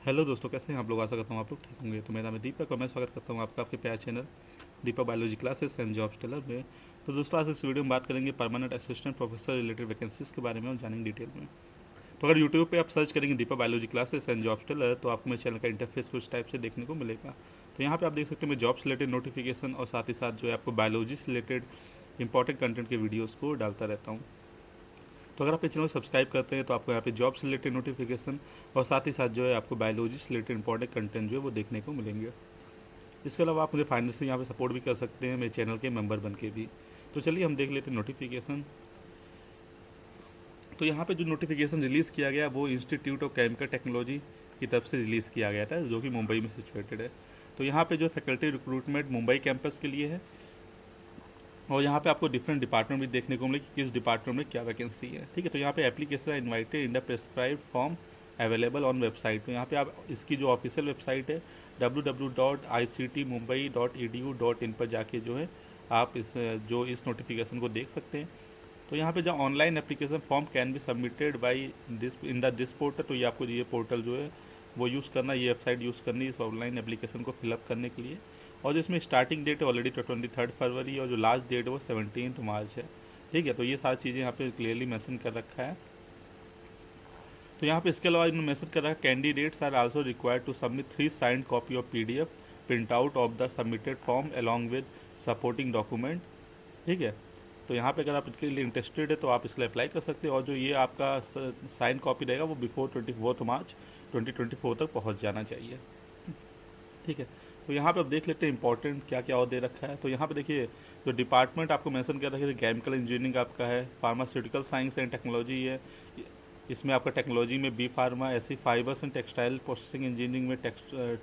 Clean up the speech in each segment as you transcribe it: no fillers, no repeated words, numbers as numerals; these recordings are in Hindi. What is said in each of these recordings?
हेलो दोस्तों, कैसे हैं आप लोग। आशा करता हूँ आप लोग ठीक होंगे। तो मेरा नाम है दीपक और मैं स्वागत करता हूँ आपका आपके प्यार channel Deepak biology classes and jobs tailor में। तो दोस्तों, आज इस वीडियो में बात करेंगे permanent assistant professor related vacancies के बारे में और जानेंगे डिटेल में। तो अगर यूट्यूब पे आप सर्च करेंगे Deepak biology classes and jobs tailor तो आपको मेरे चैनल का इंटरफेस कुछ टाइप से देखने को मिलेगा। तो यहाँ पे आप देख सकते हैं मैं जॉब्स रिलेटेड नोटिफिकेशन और साथ ही साथ जो है आपको बायोलॉजी से रिलेटेड इंपॉर्टेंट कंटेंट के वीडियोज़ को डालता रहता हूँ। तो अगर आप इस चैनल को सब्सक्राइब करते हैं तो आपको यहाँ पे जॉब से रिलेटेड नोटिफिकेशन और साथ ही साथ जो है आपको बायोलॉजी से रिलेटेड इंपॉर्टेंट कंटेंट जो है वो देखने को मिलेंगे। इसके अलावा आप मुझे फाइनेंशियली यहाँ पे सपोर्ट भी कर सकते हैं मेरे चैनल के मेंबर बन के भी। तो चलिए हम देख लेते हैं नोटिफिकेशन। तो यहाँ पे जो नोटिफिकेशन रिलीज़ किया गया वो इंस्टीट्यूट ऑफ केमिकल टेक्नोलॉजी की तरफ से रिलीज़ किया गया था, जो कि मुंबई में सिचुएटेड है। तो यहाँ पे जो फैकल्टी रिक्रूटमेंट मुंबई कैंपस के लिए है और यहाँ पे आपको डिफरेंट डिपार्टमेंट भी देखने को मिले कि किस डिपार्टमेंट में क्या वैकेंसी है। ठीक है, तो यहाँ पे application invited in the prescribed form available on website. तो यहाँ पे आप इसकी जो ऑफिशियल वेबसाइट है www.ictmumbai.edu.in पर जाके जो है आप इस नोटिफिकेशन को देख सकते हैं। तो यहाँ पे जहाँ online application form can be submitted by this portal, तो ये आपको ये पोर्टल जो है वो यूज़ करना, ये वेबसाइट यूज़ करनी इस ऑनलाइन एप्लीकेशन को फिलअप करने के लिए। और जिसमें स्टार्टिंग डेट है ऑलरेडी 23 फरवरी और जो लास्ट डेट है वो 17 मार्च है। ठीक है, तो ये सारी चीज़ें यहाँ पे क्लियरली मेंशन कर रखा है। तो यहाँ पे इसके अलावा इन्होंने मेंशन कर रखा है candidates are also required to submit 3 signed copy of PDF print out of the submitted form along with supporting document. ठीक है, तो यहाँ पे अगर आप इसके लिए इंटरेस्टेड है तो आप इसके लिए अप्लाई कर सकते हैं और जो ये आपका साइन कॉपी रहेगा वो बिफोर 24 मार्च 2024 तक पहुँच जाना चाहिए। ठीक है, तो यहाँ पे आप देख लेते हैं इंपॉर्टेंट क्या क्या और दे रखा है। तो यहाँ पे देखिए जो डिपार्टमेंट आपको मेंशन कर रखा है केमिकल इंजीनियरिंग आपका है, फार्मास्यूटिकल साइंस एंड टेक्नोलॉजी है, इसमें आपका टेक्नोलॉजी में बी फार्मा, ऐसी fibres and textile processing engineering में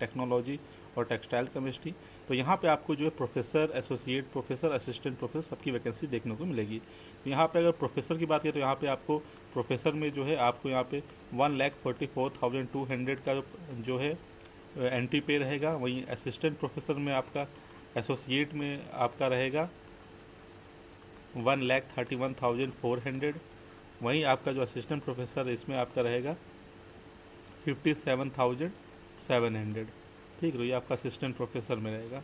टेक्नोलॉजी और टेक्सटाइल केमिस्ट्री। तो यहाँ पे आपको जो है professor, associate professor, assistant professor सबकी वैकेंसी देखने को मिलेगी। तो यहाँ पे अगर प्रोफेसर की बात करें तो यहाँ पे आपको प्रोफेसर में जो है आपको यहाँ पे 1,44,200 का जो है एंट्री पे रहेगा। वहीं असिस्टेंट प्रोफेसर में आपका एसोसिएट में आपका रहेगा 1,31,400। वहीं आपका जो असिस्टेंट प्रोफेसर है इसमें आपका रहेगा 57,700। ठीक, तो ये आपका असिस्टेंट प्रोफेसर में रहेगा।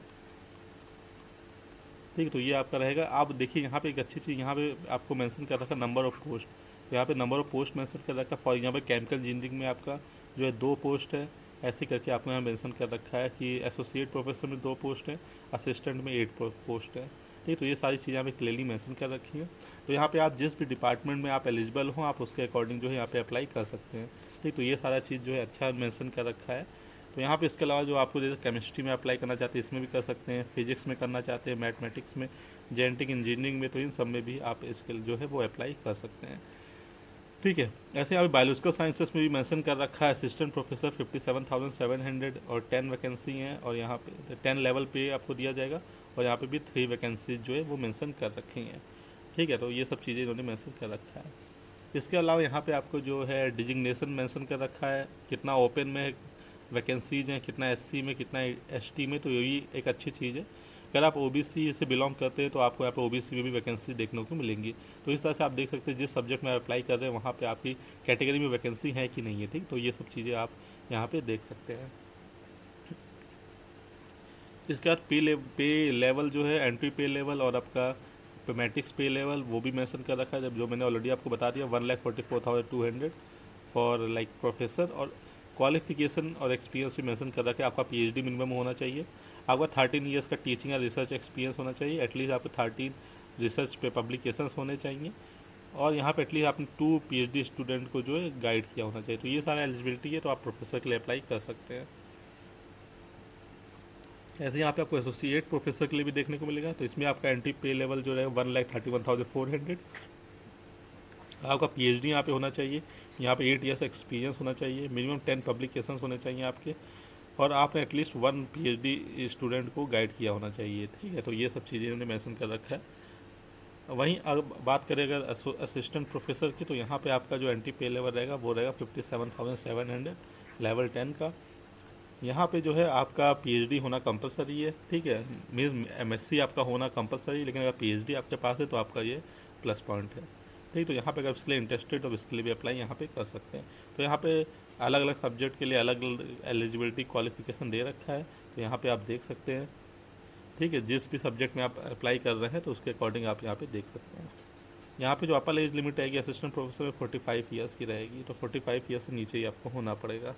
ठीक, तो ये आपका रहेगा। आप देखिए यहाँ पे एक अच्छी चीज़ यहाँ पे आपको मेंशन कर रखा नंबर ऑफ पोस्ट। तो यहाँ पे नंबर ऑफ पोस्ट मेंशन कर रखा फॉर यहाँ पे केमिकल इंजीनियरिंग में आपका जो है 2 पोस्ट है, ऐसे करके आपको यहाँ मेंशन कर रखा है कि एसोसिएट प्रोफेसर में 2 पोस्ट है, असिस्टेंट में 8 पोस्ट है। ठीक, तो ये सारी चीज़ें यहाँ पे क्लियरली मेंशन कर रखी है। तो यहाँ पे आप जिस भी डिपार्टमेंट में आप एलिजिबल हो आप उसके अकॉर्डिंग जो है यहाँ पे अप्लाई कर सकते हैं। ठीक, तो ये सारा चीज़ जो है अच्छा मेंशन कर रखा है। तो यहाँ पे इसके अलावा जो आपको जैसे केमिस्ट्री में अप्लाई करना चाहते हैं इसमें भी कर सकते हैं, फिजिक्स में करना चाहते हैं, मैथमेटिक्स में, जेनेटिक इंजीनियरिंग में, तो इन सब में भी आप इसके जो है वो अप्लाई कर सकते हैं। ठीक है, ऐसे यहाँ पे बायोलॉजिकल साइंसेस में भी मेंशन कर रखा है असिस्टेंट प्रोफेसर 57,700 और 10 वैकेंसी हैं और यहाँ पे 10 लेवल पे आपको दिया जाएगा और यहाँ पे भी 3 वैकेंसी जो है वो मेंशन कर रखी हैं। ठीक है, तो ये सब चीज़ें इन्होंने मेंशन कर रखा है। इसके अलावा यहाँ पे आपको जो है डिजिग्नेशन मेंशन कर रखा है, कितना ओपन में वैकेंसीज हैं, कितना SC में, कितना ST में। तो ये भी एक अच्छी चीज़ है। अगर आप OBC से बिलोंग करते हैं तो आपको यहाँ पे OBC में भी वैकेंसी देखने को मिलेंगी। तो इस तरह से आप देख सकते हैं जिस सब्जेक्ट में आप अप्लाई कर रहे हैं वहाँ पे आपकी कैटेगरी में वैकेंसी है कि नहीं है। ठीक, तो ये सब चीज़ें आप यहाँ पे देख सकते हैं। इसके बाद पे लेवल जो है एंट्री पे लेवल और आपका मैट्रिक्स पे लेवल वो भी मेंशन कर रखा है, जब जो मैंने ऑलरेडी आपको बता दिया 1,44,200 फॉर लाइक प्रोफेसर। और क्वालिफिकेशन और एक्सपीरियंस भी मेंशन कर रखा है, आपका PhD मिनिमम होना चाहिए, आपका 13 ईयर्स का टीचिंग या रिसर्च एक्सपीरियंस होना चाहिए, एटलीस्ट आपको 13 रिसर्च पे पब्लिकेशंस होने चाहिए और यहाँ पे एटलीस्ट आपने 2 PhD स्टूडेंट को जो है गाइड किया होना चाहिए। तो ये सारा एलिजिबिलिटी है, तो आप प्रोफेसर के लिए अप्लाई कर सकते हैं। ऐसे यहाँ पे आपको एसोसिएट प्रोफेसर के लिए भी देखने को मिलेगा। तो इसमें आपका एंट्री पे लेवल जो है 1,31,400। आपका PhD यहाँ पे होना चाहिए, यहाँ पे 8 ईयर्स एक्सपीरियंस होना चाहिए, मिनिमम 10 पब्लिकेशंस होने चाहिए आपके और आपने एटलीस्ट 1 PhD स्टूडेंट को गाइड किया होना चाहिए। ठीक है, तो ये सब चीज़ें इन्होंने मेंशन कर रखा है। वहीं अगर बात करें अगर असिस्टेंट प्रोफेसर की तो यहाँ पे आपका जो एंट्री पे लेवल रहेगा वो रहेगा 57,700 लेवल 10 का। यहाँ पे जो है आपका PhD होना कंपलसरी है। ठीक है, मीन्स MSc आपका होना कंपलसरी, लेकिन अगर PhD आपके पास है तो आपका ये प्लस पॉइंट है। ठीक। तो यहाँ पे अगर इसके लिए इंटरेस्टेड हो इसके लिए भी अप्लाई यहाँ पे कर सकते हैं। तो यहाँ पे अलग अलग सब्जेक्ट के लिए अलग अलग एलिजिबिलिटी क्वालिफिकेशन दे रखा है, तो यहाँ पे आप देख सकते हैं। ठीक है, जिस भी सब्जेक्ट में आप अप्लाई कर रहे हैं तो उसके अकॉर्डिंग आप यहाँ पे देख सकते हैं। यहाँ पे जो अपर एज लिमिट रहेगी असिस्टेंट प्रोफेसर में 45 ईयर्स की रहेगी, तो 45 ईयर्स से नीचे ही आपको होना पड़ेगा।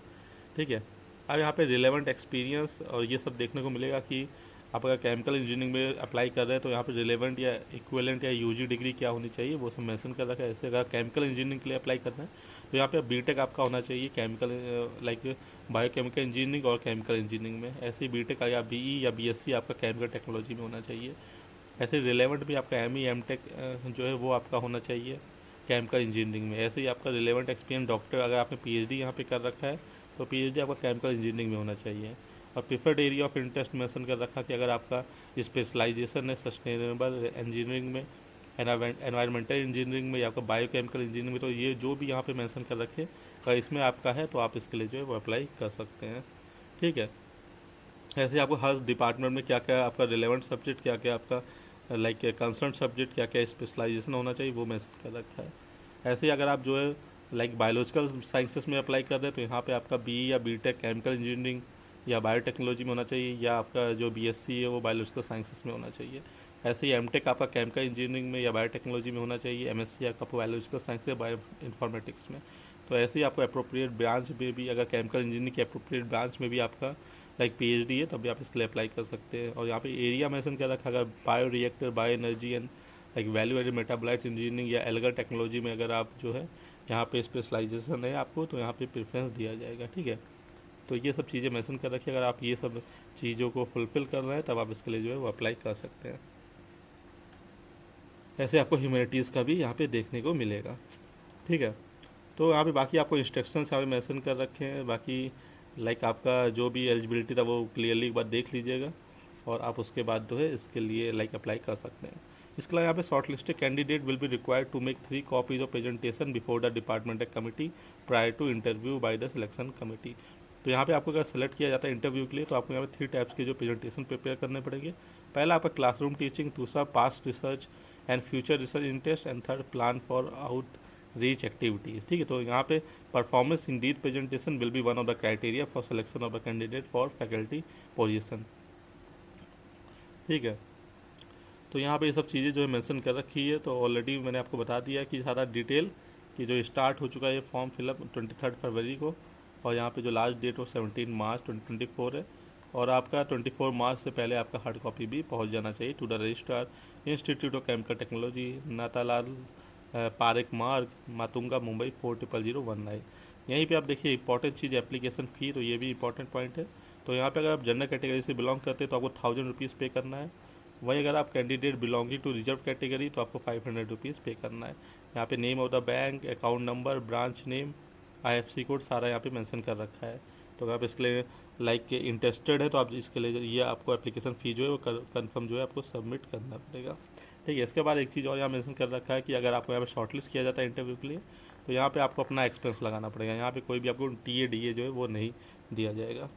ठीक है, अब यहाँ पे रिलेवेंट एक्सपीरियंस और ये सब देखने को मिलेगा कि आप अगर केमिकल इंजीनियरिंग में अप्लाई कर रहे हैं तो यहाँ पे रिलेवेंट या इक्विवेलेंट या यूजी डिग्री क्या होनी चाहिए वो सब मेंशन कर रखा है। ऐसे अगर केमिकल इंजीनियरिंग के लिए अप्लाई करना है तो यहाँ पे बीटेक आपका होना चाहिए केमिकल लाइक बायोकेमिकल इंजीनियरिंग और केमिकल इंजीनियरिंग में। ऐसे ही बीटेक या बीई या बीएससी आपका केमिकल टेक्नोलॉजी में होना चाहिए। ऐसे रिलेवेंट भी आपका एमई एमटेक जो है वो आपका होना चाहिए केमिकल इंजीनियरिंग में। ऐसे ही आपका रिलेवेंट एक्सपीरियंस डॉक्टर अगर आपने पीएचडी यहाँ पे कर रखा है तो पीएचडी आपका केमिकल इंजीनियरिंग में होना चाहिए। और preferred area of interest mention कर रखा कि अगर आपका स्पेशलाइजेशन है सस्टेनेबल इंजीनियरिंग में, एनवायरमेंटल इंजीनियरिंग में या आपका बायोकेमिकल इंजीनियरिंग में, तो ये जो भी यहाँ पे मेंशन कर रखे अगर इसमें आपका है तो आप इसके लिए जो है वो अप्लाई कर सकते हैं। ठीक है, ऐसे आपको हर डिपार्टमेंट में क्या क्या आपका रिलेवेंट सब्जेक्ट, क्या क्या आपका लाइक कंसर्न सब्जेक्ट, क्या क्या स्पेशलाइजेशन होना चाहिए वो मेंशन कर रखा है। ऐसे ही अगर आप जो है लाइक बायोलॉजिकल साइंसेस में अप्लाई कर रहे हैं तो यहाँ पे आपका बी या बीटेक केमिकल इंजीनियरिंग या बायोटेक्नोलॉजी में होना चाहिए, या आपका जो बीएससी है वो बायोलॉजिकल साइंसेस में होना चाहिए। ऐसे ही एमटेक आपका केमिकल इंजीनियरिंग में या बायोटेक्नोलॉजी में होना चाहिए, एमएससी आपका बायोलॉजिकल साइंस या बायो इन्फॉर्मेटिक्स में। तो ऐसे ही आपको अप्रोप्रिएट ब्रांच में भी अगर केमिकल इंजीनियरिंग के अप्रोप्रिएट ब्रांच में भी आपका लाइक पीएचडी है तब भी आप इसके लिए अप्लाई कर सकते हैं। और यहाँ पे एरिया मेंशन कर रखा, अगर bio reactor, bio energy and like value added metabolite engineering या एल्गर टेक्नोलॉजी में अगर आप जो है यहाँ पे स्पेशलाइजेशन है आपको तो यहाँ पे प्रेफरेंस दिया जाएगा। ठीक है, तो ये सब चीज़ें मेंशन कर रखिए। अगर आप ये सब चीज़ों को फुलफ़िल कर रहे हैं तब आप इसके लिए जो है वो अप्लाई कर सकते हैं। ऐसे आपको ह्यूमैनिटीज़ का भी यहाँ पे देखने को मिलेगा। ठीक है, तो यहाँ पे बाकी आपको इंस्ट्रक्शंस यहाँ पे मेंशन कर रखे हैं। बाकी लाइक आपका जो भी एलिजिबिलिटी था वो क्लियरली एक बार देख लीजिएगा और आप उसके बाद जो है इसके लिए लाइक अप्लाई कर सकते हैं। इसके अलावा यहाँ पे short listed candidate will be required to make 3 copies of presentation before the departmental committee prior to interview by the selection committee. तो यहाँ पे आपको अगर सेलेक्ट किया जाता है इंटरव्यू के लिए तो आपको यहाँ पे 3 टाइप्स के जो प्रेजेंटेशन प्रिपेयर करने पड़ेंगे। पहला आपका क्लासरूम टीचिंग, दूसरा past research and future research interest, and third plan for outreach activities. ठीक है, तो यहाँ पे performance in the presentation will be one of the criteria for selection of the candidate for faculty position. ठीक है, तो यहाँ पे ये सब चीज़ें जो है मेंशन कर रखी है। तो ऑलरेडी मैंने आपको बता दिया कि सारा डिटेल कि जो स्टार्ट हो चुका है ये फॉर्म फिलअप 23 फरवरी को, और यहाँ पे जो लास्ट डेट हो 17 मार्च 2024 है। और आपका 24 मार्च से पहले आपका हार्ड कॉपी भी पहुँच जाना चाहिए to the registrar institute of chemical technology, Nathalal Parekh Marg, Matunga, Mumbai 400119। यहीं पे आप देखिए इंपॉर्टेंट चीज़ एप्लीकेशन फ़ी, तो ये भी इंपॉर्टेंट पॉइंट है। तो यहाँ पे अगर आप जनरल कैटेगरी से बिलोंग करते हैं तो आपको 1000 रुपीज़ पे करना है। वहीं अगर आप candidate belonging to reserve category तो आपको 500 रुपीज़ पे करना है। यहाँ पे name of the bank, account number, branch name, IFC code सारा यहाँ पे मेंशन कर रखा है। तो अगर आप इसके लिए लाइक इंटरेस्टेड है तो आप इसके लिए ये आपको एप्लीकेशन फ़ी जो है वो कन्फर्म जो है आपको सबमिट करना पड़ेगा। ठीक है, इसके बाद एक चीज़ और यहाँ मेंशन कर रखा है कि अगर आपको यहाँ पे शॉर्टलिस्ट किया जाता है इंटरव्यू के लिए तो यहाँ पे आपको अपना एक्सपेंस लगाना पड़ेगा। यहाँ पे कोई भी आपको टीए डीए जो है वो नहीं दिया जाएगा।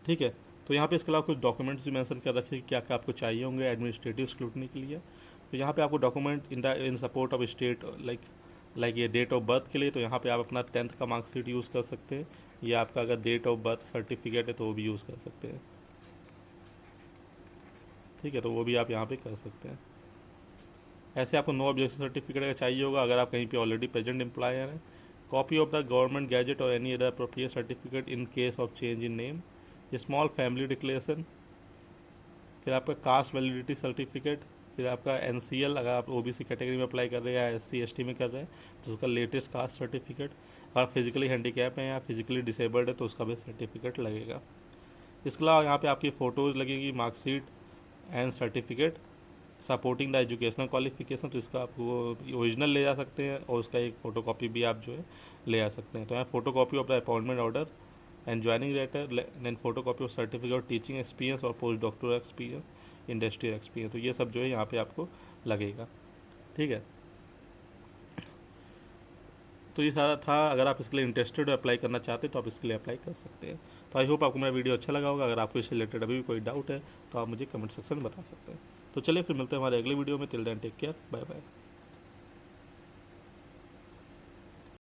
ठीक है, तो यहाँ पे इसके अलावा कुछ डॉक्यूमेंट्स भी मेंशन कर रखे हैं क्या क्या आपको चाहिए होंगे एडमिनिस्ट्रेटिव स्क्रूटनी के लिए। तो यहाँ पे आपको document in support of state like ये डेट ऑफ बर्थ के लिए तो यहाँ पे आप अपना 10th का मार्कशीट यूज़ कर सकते हैं, या आपका अगर डेट ऑफ बर्थ सर्टिफिकेट है तो वो भी यूज़ कर सकते हैं। ठीक है, तो वो भी आप यहाँ पे कर सकते हैं। ऐसे आपको नो ऑब्जेक्शन सर्टिफिकेट अगर चाहिए होगा अगर आप कहीं पे ऑलरेडी प्रेजेंट एम्प्लॉयर हैं, copy of the government gazette और any other appropriate certificate in case of change in name, small family declaration, फिर आपका कास्ट वैलिडिटी सर्टिफिकेट, फिर आपका एनसीएल अगर आप ओबीसी कैटेगरी में अप्लाई कर रहे हैं या एससी एसटी में कर रहे हैं तो उसका लेटेस्ट कास्ट सर्टिफिकेट, अगर फिजिकली हैंडीकैप है या फिजिकली डिसेबल्ड है तो उसका भी सर्टिफिकेट लगेगा। इसके अलावा यहाँ पे आपकी फ़ोटोज़ लगेगी, marksheet and certificate supporting the educational qualification, तो इसका आप वो ओरिजिनल ले जा सकते हैं और उसका एक फ़ोटोकॉपी भी आप जो है ले आ सकते हैं। तो यहाँ photocopy of the appointment order and joining letter, then photocopy of certificate of teaching experience और postdoctoral experience, industrial experience, तो ये सब जो है यहाँ पे आपको लगेगा। ठीक है, तो ये सारा था। अगर आप इसके लिए इंटरेस्टेड अप्लाई करना चाहते हैं तो आप इसके लिए अप्लाई कर सकते हैं। तो आई होप आपको मेरा वीडियो अच्छा लगा होगा। अगर आपको इससे रिलेटेड अभी भी कोई डाउट है तो आप मुझे कमेंट सेक्शन में बता सकते हैं। तो चलिए फिर मिलते हैं हमारे अगले वीडियो में। Till then take care, bye bye.